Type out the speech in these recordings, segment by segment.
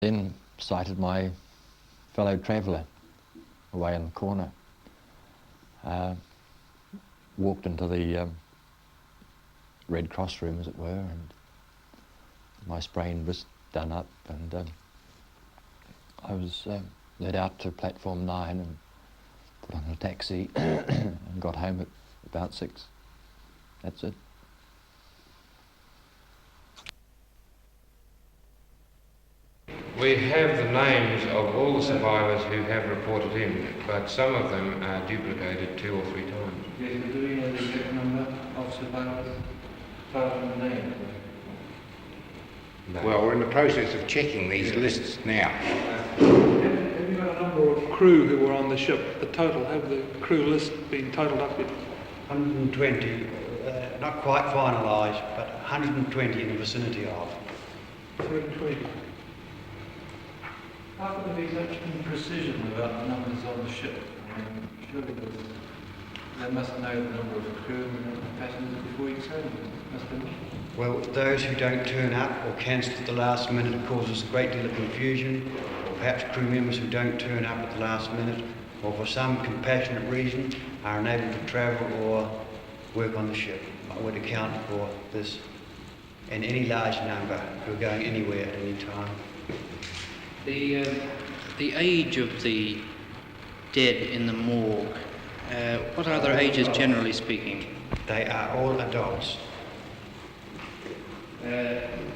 Then sighted my fellow traveller away in the corner. Walked into the Red Cross room, as it were, and my sprained wrist done up, and I was led out to platform 9 and put on a taxi and got home at about 6. That's it. We have the names of all the survivors who have reported in, but some of them are duplicated 2 or 3 times. Yes, but do we know the exact number of survivors, apart from the name? No. Well, we're in the process of checking these lists now. Have you got a number of crew who were on the ship? The total, have the crew list been totalled up yet? 120, not quite finalised, but 120 in the vicinity of. 120. How could there be such imprecision about the numbers on the ship? Surely they must know the number of crew and the number of passengers before each sail, must they? Well, those who don't turn up or cancel at the last minute causes a great deal of confusion, or perhaps crew members who don't turn up at the last minute, or for some compassionate reason are unable to travel or work on the ship. I would account for this, and any large number who are going anywhere at any time. The age of the dead in the morgue, what are their ages generally speaking? They are all adults.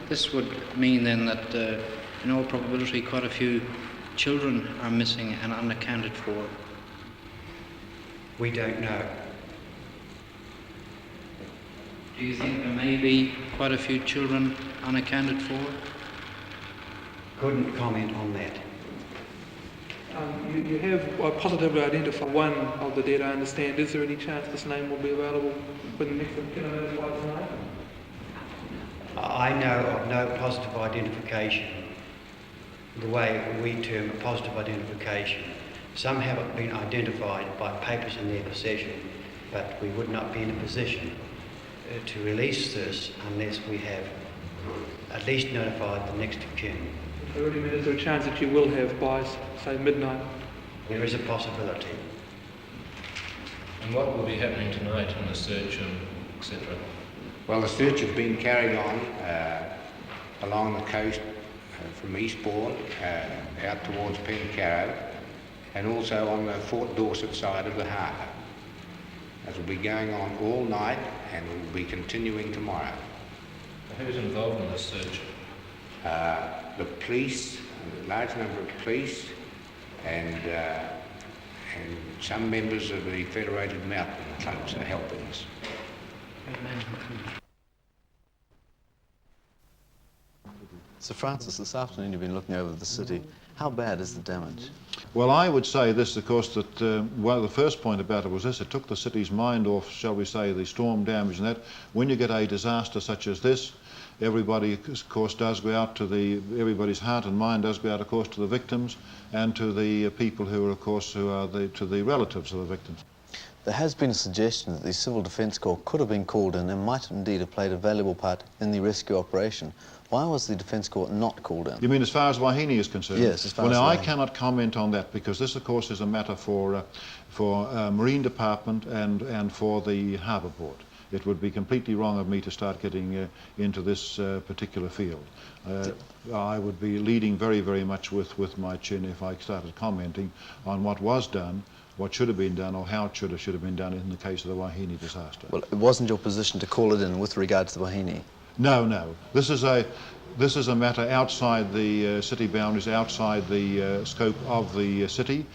This would mean then that in all probability quite a few children are missing and unaccounted for. We don't know. Do you think there may be quite a few children unaccounted for? Couldn't comment on that. You have positively identified one of the dead, I understand. Is there any chance this name will be available for the next one? Can I notify tonight? I know of no positive identification, the way we term a positive identification. Some haven't been identified by papers in their possession, but we would not be in a position to release this unless we have at least notified the next of kin. Is there a chance that you will have by, say, midnight? There is a possibility. And what will be happening tonight in the search and etc.? Well, the search has been carried on along the coast from Eastbourne out towards Pencarrow, and also on the Fort Dorset side of the harbour. That will be going on all night and will be continuing tomorrow. Who's involved in this search? The police, a large number of police, and some members of the Federated Mountain Clubs are helping us. Sir Francis, this afternoon you've been looking over the city. How bad is the damage? Well, I would say this, of course, that the first point about it was this: it took the city's mind off, shall we say, the storm damage and that. When you get a disaster such as this, everybody, of course, does go out to everybody's heart and mind does go out, of course, to the victims and to the people who are, of course, to the relatives of the victims. There has been a suggestion that the Civil Defence Corps could have been called in and might indeed have played a valuable part in the rescue operation. Why was the Defence Corps not called in? You mean as far as Wahine is concerned? Yes, as far as Well, now, I Wahine. cannot comment on that because this, of course, is a matter for Marine Department and for the Harbour Board. It would be completely wrong of me to start getting into this particular field. I would be leading very, very much with my chin if I started commenting on what was done, what should have been done, or how it should have been done in the case of the Wahine disaster. Well, it wasn't your position to call it in with regard to the Wahine? No, no. This is a matter outside the city boundaries, outside the scope of the city.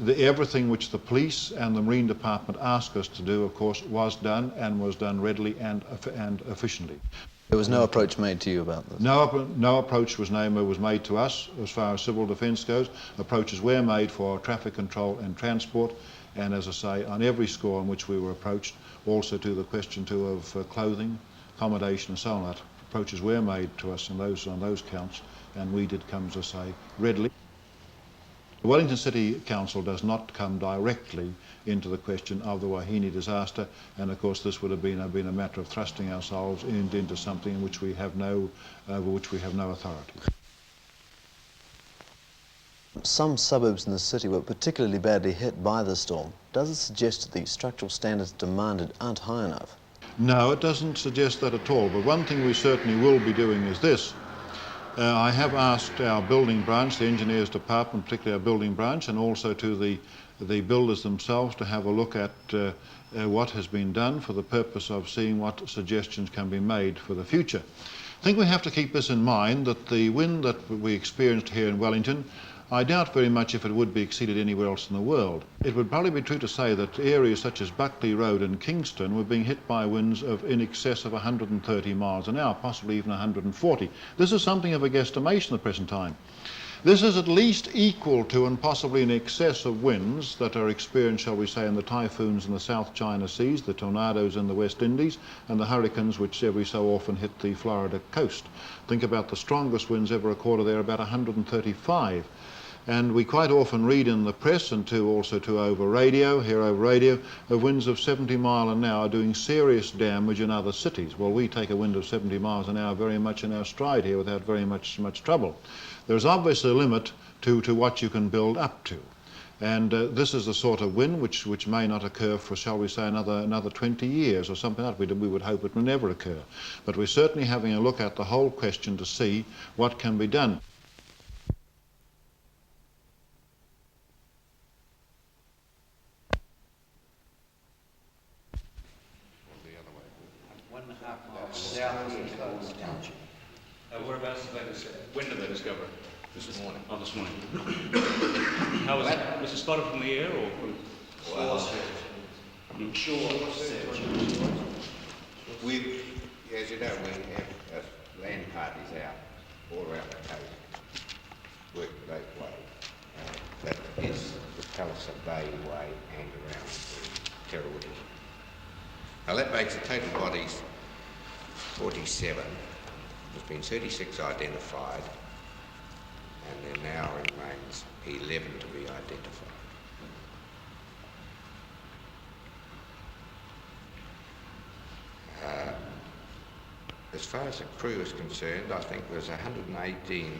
Everything which the police and the Marine Department asked us to do, of course, was done and was done readily and efficiently. There was no approach made to you about this? No approach was made to us as far as civil defence goes. Approaches were made for traffic control and transport, and as I say, on every score on which we were approached, also to the question too of clothing, accommodation and so on. Approaches were made to us on those counts, and we did come, as I say, readily. The Wellington City Council does not come directly into the question of the Wahine disaster, and of course this would have been a matter of thrusting ourselves into something in which we have no authority. some suburbs in the city were particularly badly hit by the storm. Does it suggest that the structural standards demanded aren't high enough? No, it doesn't suggest that at all, but one thing we certainly will be doing is this. I have asked our building branch, the engineers department, particularly our building branch, and also to the builders themselves to have a look at what has been done for the purpose of seeing what suggestions can be made for the future. I think we have to keep this in mind, that the wind that we experienced here in Wellington, I doubt very much if it would be exceeded anywhere else in the world. It would probably be true to say that areas such as Buckley Road and Kingston were being hit by winds of in excess of 130 miles an hour, possibly even 140. This is something of a guesstimation at the present time. This is at least equal to and possibly in excess of winds that are experienced, shall we say, in the typhoons in the South China Seas, the tornadoes in the West Indies, and the hurricanes which every so often hit the Florida coast. Think about the strongest winds ever recorded there, about 135. And we quite often read in the press and also over radio, of winds of 70 miles an hour doing serious damage in other cities. Well, we take a wind of 70 miles an hour very much in our stride here without very much trouble. There's obviously a limit to what you can build up to. And this is the sort of wind which may not occur for, shall we say, another 20 years or something like that. We would hope it will never occur. But we're certainly having a look at the whole question to see what can be done. Whereabouts did they discover? When did they discover it? This morning. Oh, this morning. How was it? Was it spotted from the air or from? Well, we, as you know, we have land parties out all around the coast, work both ways. That is the Palliser Bay way and around the Terrawhiti. Now that makes the total bodies 47. There's been 36 identified, and there now remains 11 to be identified. As far as the crew is concerned, I think there's 118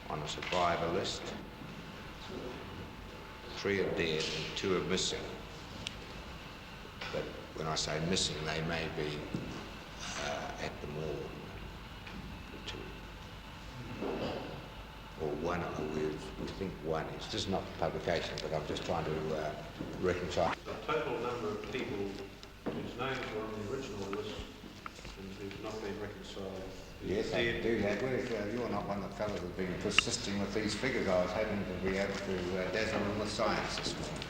on a survivor list. 3 are dead and 2 are missing. But when I say missing, they may be at the morgue. Or one, we think one is. This is not publication, but I'm just trying to reconcile. The total number of people whose names were on the original list and who've not been reconciled. Yes, I can do that. Well, you're not one of the fellows who've been persisting with these figures. I was hoping to be able to dazzle them with science this morning.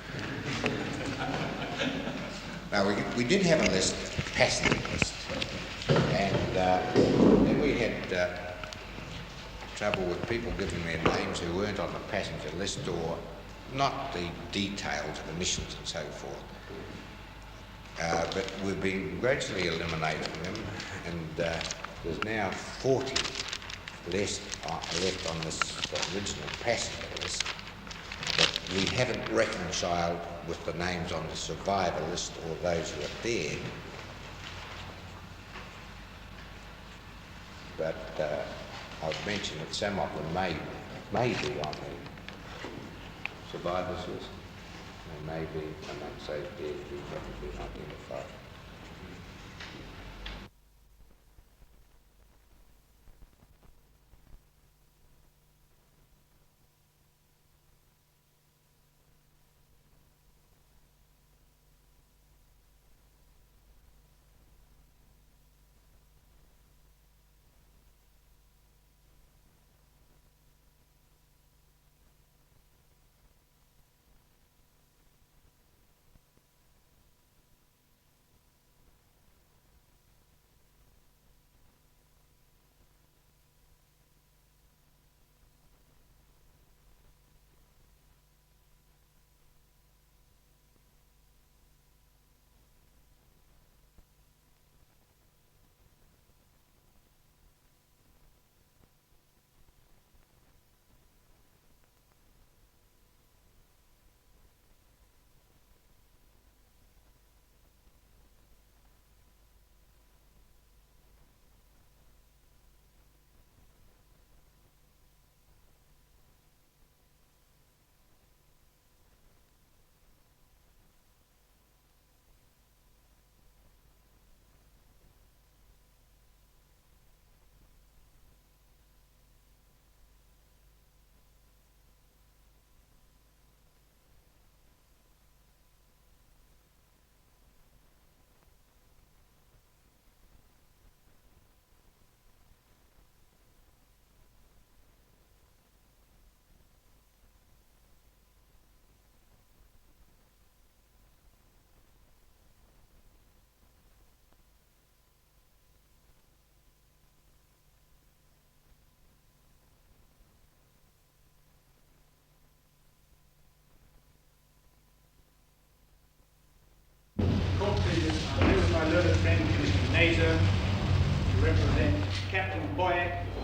Now, we did have a list, a passenger list, and then we had trouble with people giving their names who weren't on the passenger list or not the details of emissions and so forth. But we've been gradually eliminating them, and there's now 40 left on this original passenger list that we haven't reconciled with the names on the survivor list or those who are dead. But I've mentioned that some of them may be on the survivors list. They may be amongst those dead who haven't been identified.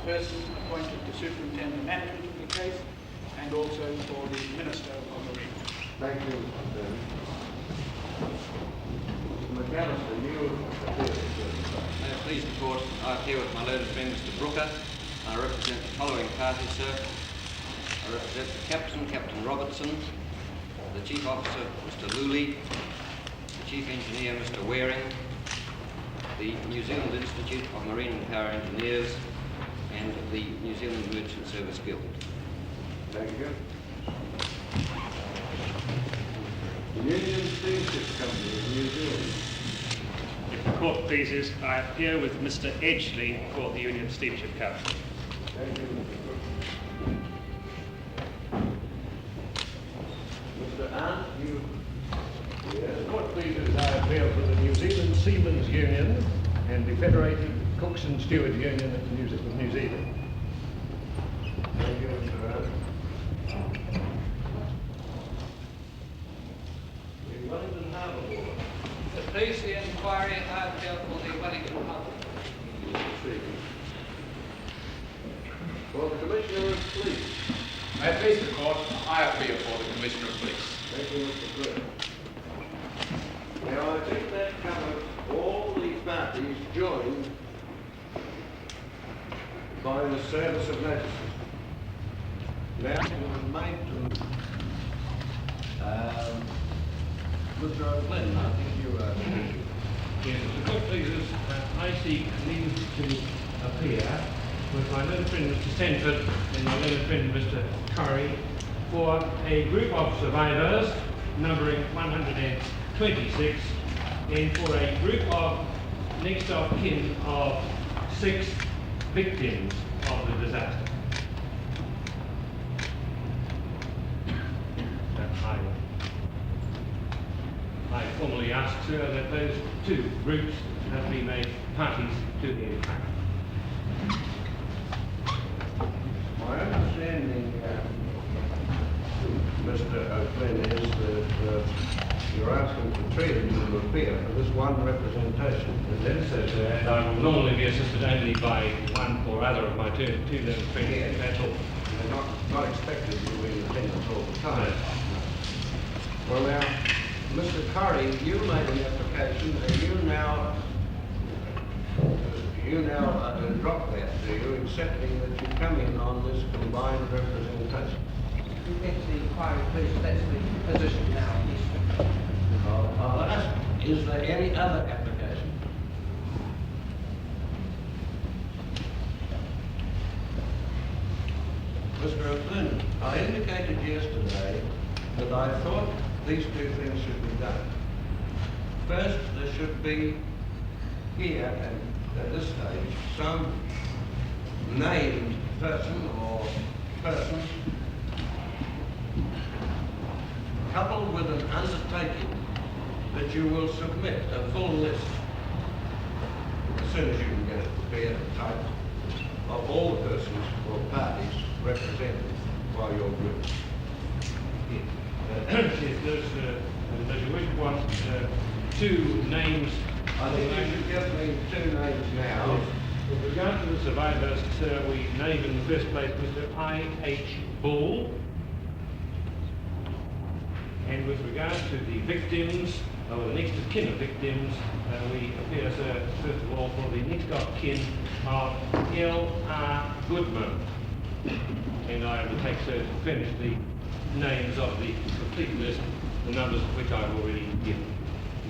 person appointed to superintend the management of the case, and also for the Minister of Marine. Thank you, Mr. McAllister, you appear. May it please the court, I appear with my learned friend Mr. Brooker. I represent the following parties, sir. I represent the captain, Captain Robertson, the chief officer, Mr. Luley, the chief engineer, Mr. Waring, the New Zealand Institute of Marine and Power Engineers, and the New Zealand Merchant Service Guild. Thank you. The Union Steamship Company of New Zealand. If the court pleases, I appear with Mr. Edgley for the Union Steamship Company. Thank you, Mr. Arndt, you... Yes, the court pleases, I appear for the New Zealand Seamen's Union and the Federated Cooks and Stewards Union of New Zealand. Thank you, Mr. Arndt. The Wellington Harbour Board. To please the inquiry, I appeal for the Wellington Harbour. For the Commissioner of Police. May it please the court, I appear for the Commissioner of Police. Thank you, Mr. Clerk. Now, I think that covers all the parties joined by the service of notices. Now, to made to Mr. O'Flynn, I think you are. Yes, if the court pleases, I seek leave to appear with my learned friend Mr. Stanford and my learned friend Mr. Curry for a group of survivors numbering 126 and for a group of next of kin of 6 victims of the disaster. I formally ask, sir, that those 2 groups have been made parties to the inquiry. My understanding, Mr. O'Flynn, is that you're asking for 3 of you to appear for this one representation. That is so, sir, and I will normally be assisted only by one or other of my two learned friends. Yes. That's all. They're not expected to be in attendance all the time. Well now, Mr. Curry, you made an application, and you now drop that, do you, accepting that you come in on this combined representation? If the inquiry, please, that's the position now. I'll ask, is there any other application? Mr. O'Flynn, I indicated yesterday that I thought these 2 things should be done. First, there should be here, at this stage, some named person or persons coupled with an undertaking that you will submit a full list, as soon as you can get it prepared and typed, of all the persons or parties represented by your group. Yes, does your wish want 2 names? I think you should give me 2 names now. Yes. With regard to the survivors, sir, we name in the first place Mr. I.H. Bull. And with regard to the victims, or the next of kin of victims, we appear, sir, first of all, for the next of kin of L.R. Goodman. And I undertake, sir, to furnish the names of the complete list, the numbers of which I've already given.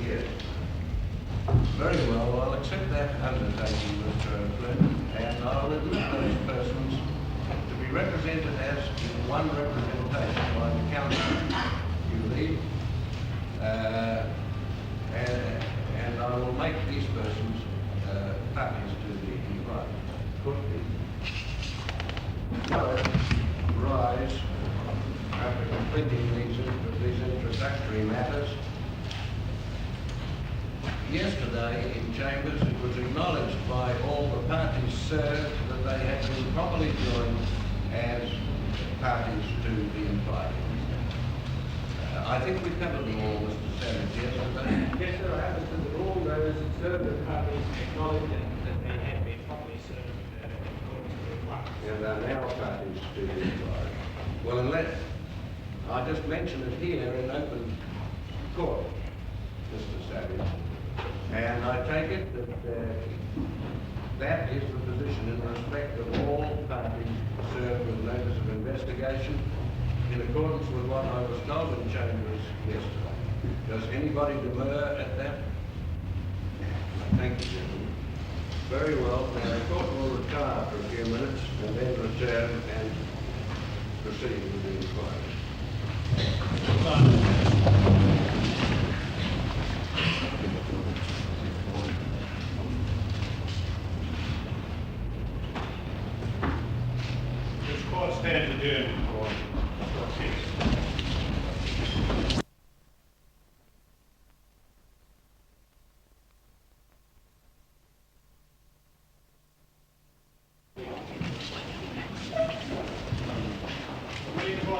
Yes. Very well, I'll accept that undertaking, Mr. O'Flynn, and I'll admit those persons to be represented as in one representation by the council, you leave, and I will make these persons parties to the inquiry. Rise after completing these introductory matters. Yesterday in Chambers it was acknowledged by all the parties served that they had been properly joined as parties to the inquiry. I think we covered them all, Mr. Savage, yesterday. Yes, sir, I understand that all those served parties acknowledged that they had been properly served according to the and are now parties to the inquiry. Well, unless I just mention it here in open court, Mr. Savage, and I take it that that is the position in respect of all parties served with notice of investigation in accordance with what I was told in chambers yesterday. Does anybody demur at that? Thank you, gentlemen. Very well. Now, the court will retire for a few minutes and then return and proceed with the inquiry. This court stands adjourned for 6.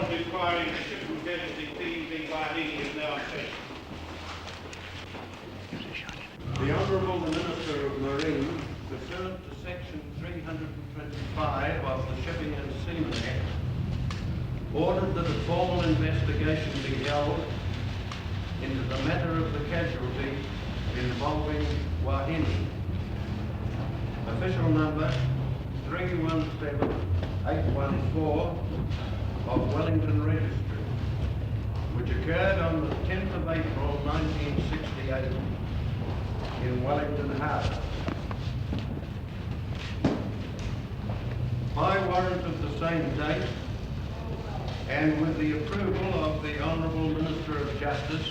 Inquiry into shipwreck casualty PV wahine is now in session. The Honourable Minister of Marine, pursuant to Section 325 of the Shipping and Seamen Act, ordered that a formal investigation be held into the matter of the casualty involving wahine. Official number 317814 of Wellington Registry, which occurred on the 10th of April 1968 in Wellington Harbour. By warrant of the same date, and with the approval of the Honourable Minister of Justice,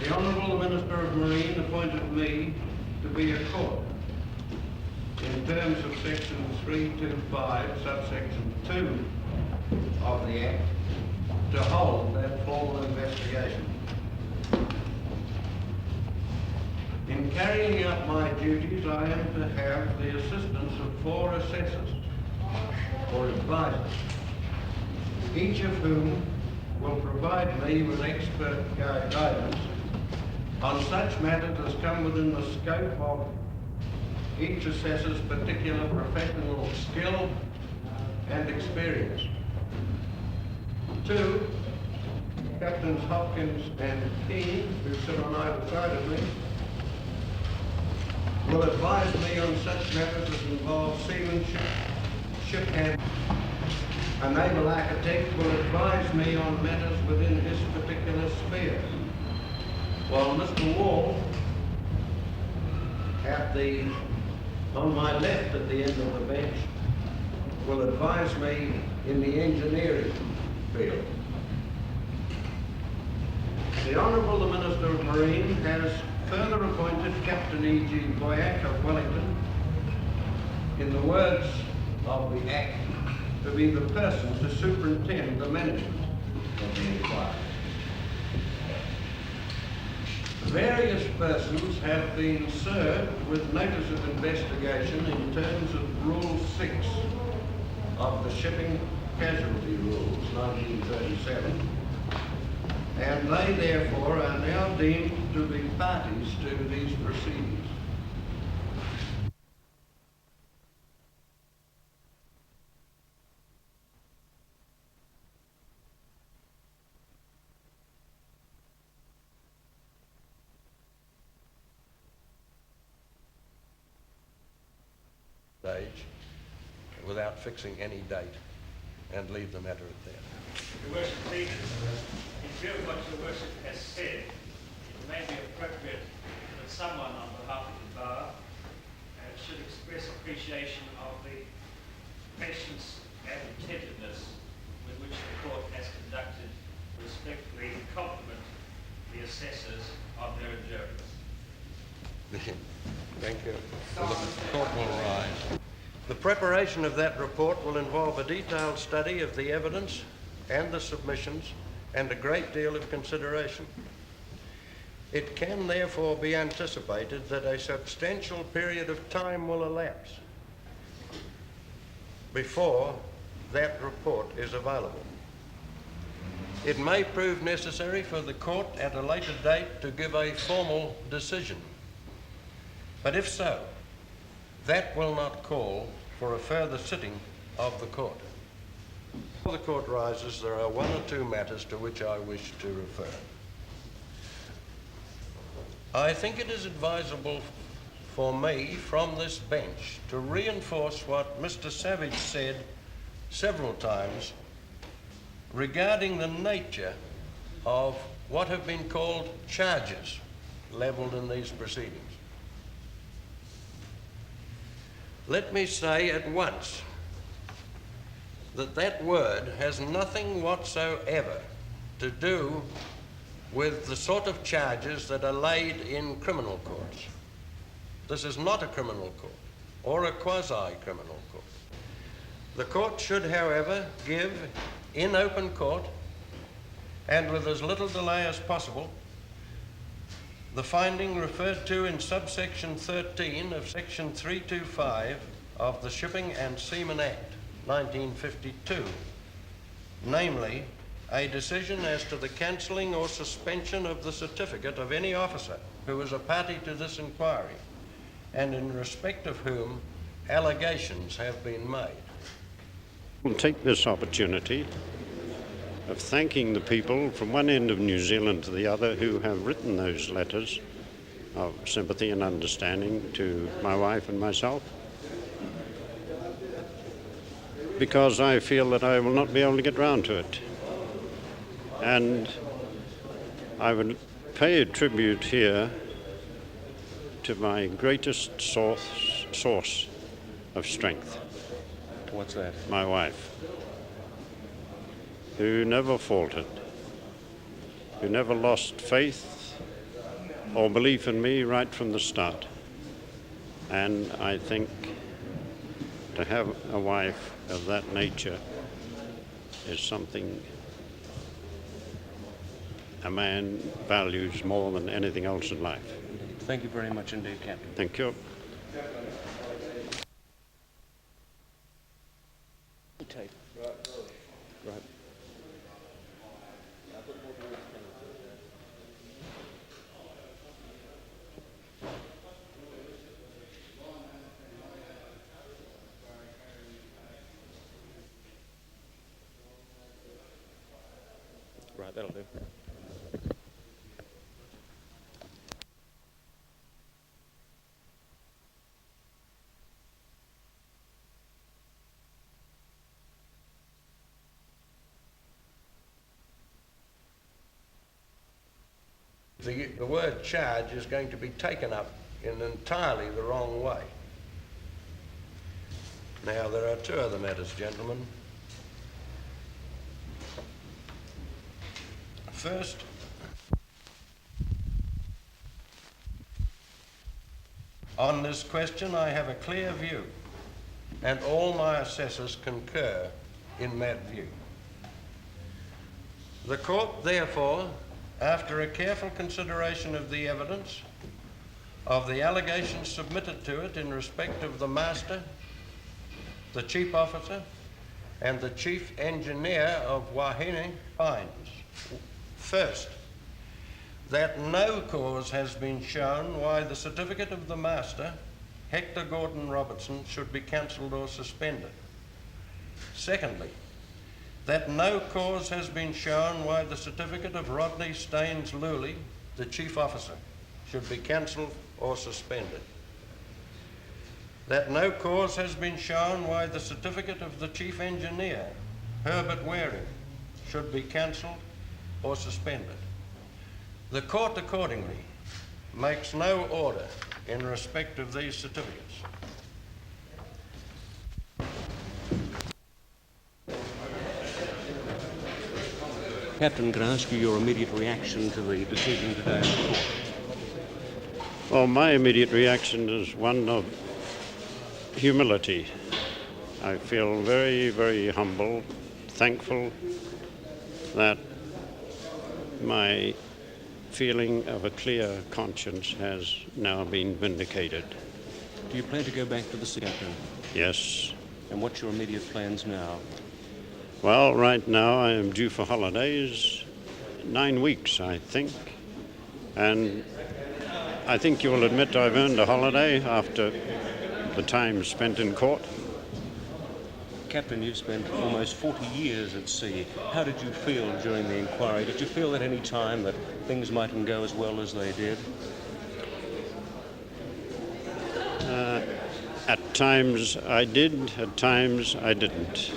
the Honourable Minister of Marine appointed me to be a court in terms of Section 325, subsection 2 of the Act, to hold that formal investigation. In carrying out my duties, I am to have the assistance of 4 assessors or advisors, each of whom will provide me with expert guidance on such matters as come within the scope of each assessor's particular professional skill and experience. 2, Captains Hopkins and King, who sit on either side of me, will advise me on such matters as involve seamanship, ship handling. A naval architect will advise me on matters within his particular sphere, while Mr. Wall, on my left at the end of the bench, will advise me in the engineering field. The Honourable the Minister of Marine has further appointed Captain E.G. Boyack of Wellington, in the words of the Act, to be the person to superintend the management of the inquiry. Various persons have been served with notice of investigation in terms of Rule 6 of the Shipping Casualty Rules, 1937, and they therefore are now deemed to be parties to these proceedings. Stage without fixing any date and leave the matter at that. Your Worship, please, in view of what Your Worship has said, it may be appropriate that someone on behalf of the bar should express appreciation of the patience and attentiveness with which the court has conducted, respectfully compliment the assessors of their adjournments. Thank you. Well, the court will rise. The preparation of that report will involve a detailed study of the evidence and the submissions and a great deal of consideration. It can therefore be anticipated that a substantial period of time will elapse before that report is available. It may prove necessary for the court at a later date to give a formal decision. But if so, that will not call for a further sitting of the court. Before the court rises, there are one or two matters to which I wish to refer. I think it is advisable for me from this bench to reinforce what Mr. Savage said several times regarding the nature of what have been called charges levelled in these proceedings. Let me say at once that that word has nothing whatsoever to do with the sort of charges that are laid in criminal courts. This is not a criminal court or a quasi-criminal court. The court should, however, give in open court and with as little delay as possible the finding referred to in subsection 13 of section 325 of the Shipping and Seamen Act 1952, namely a decision as to the cancelling or suspension of the certificate of any officer who is a party to this inquiry and in respect of whom allegations have been made. I'll take this opportunity of thanking the people from one end of New Zealand to the other who have written those letters of sympathy and understanding to my wife and myself, because I feel that I will not be able to get round to it. And I would pay a tribute here to my greatest source of strength. What's that? My wife, who never faltered, who never lost faith or belief in me right from the start. And I think to have a wife of that nature is something a man values more than anything else in life. Thank you very much indeed, Captain. Thank you. Tape. Right. Right, that'll do. The word charge is going to be taken up in entirely the wrong way. Now, there are two other matters, gentlemen. First, on this question, I have a clear view, and all my assessors concur in that view. The court, therefore, after a careful consideration of the evidence, of the allegations submitted to it in respect of the master, the chief officer, and the chief engineer of Wahine, finds, first, that no cause has been shown why the certificate of the master, Hector Gordon Robertson, should be cancelled or suspended. Secondly, that no cause has been shown why the certificate of Rodney Staines Luley, the chief officer, should be cancelled or suspended. That no cause has been shown why the certificate of the chief engineer, Herbert Waring, should be cancelled or suspended. The court accordingly makes no order in respect of these certificates. Captain, can I ask you your immediate reaction to the decision today in the court? Well, my immediate reaction is one of humility. I feel very, very humble, thankful that my feeling of a clear conscience has now been vindicated. Do you plan to go back to the sea, Captain? Yes. And what's your immediate plans now? Well, right now I am due for holidays, 9 weeks, I think. And I think you will admit I've earned a holiday after the time spent in court. Captain, you spent almost 40 years at sea. How did you feel during the inquiry? Did you feel at any time that things mightn't go as well as they did? At times I did, at times I didn't.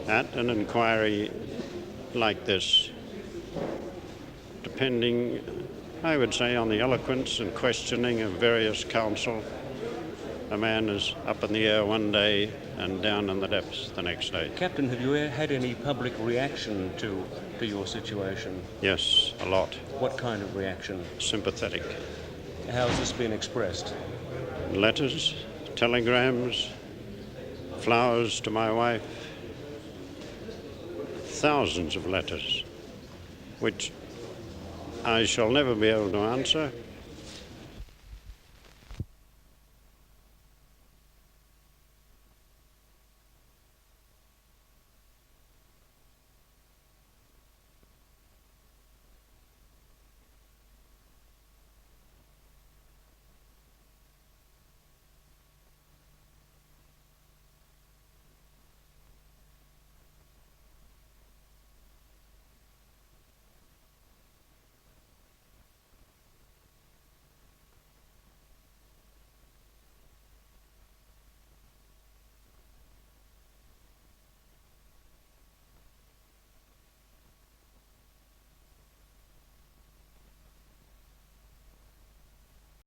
At an inquiry like this, depending, I would say, on the eloquence and questioning of various counsel, a man is up in the air one day and down in the depths the next day. Captain, have you had any public reaction to your situation? Yes, a lot. What kind of reaction? Sympathetic. How has this been expressed? Letters, telegrams, flowers to my wife, thousands of letters, which I shall never be able to answer,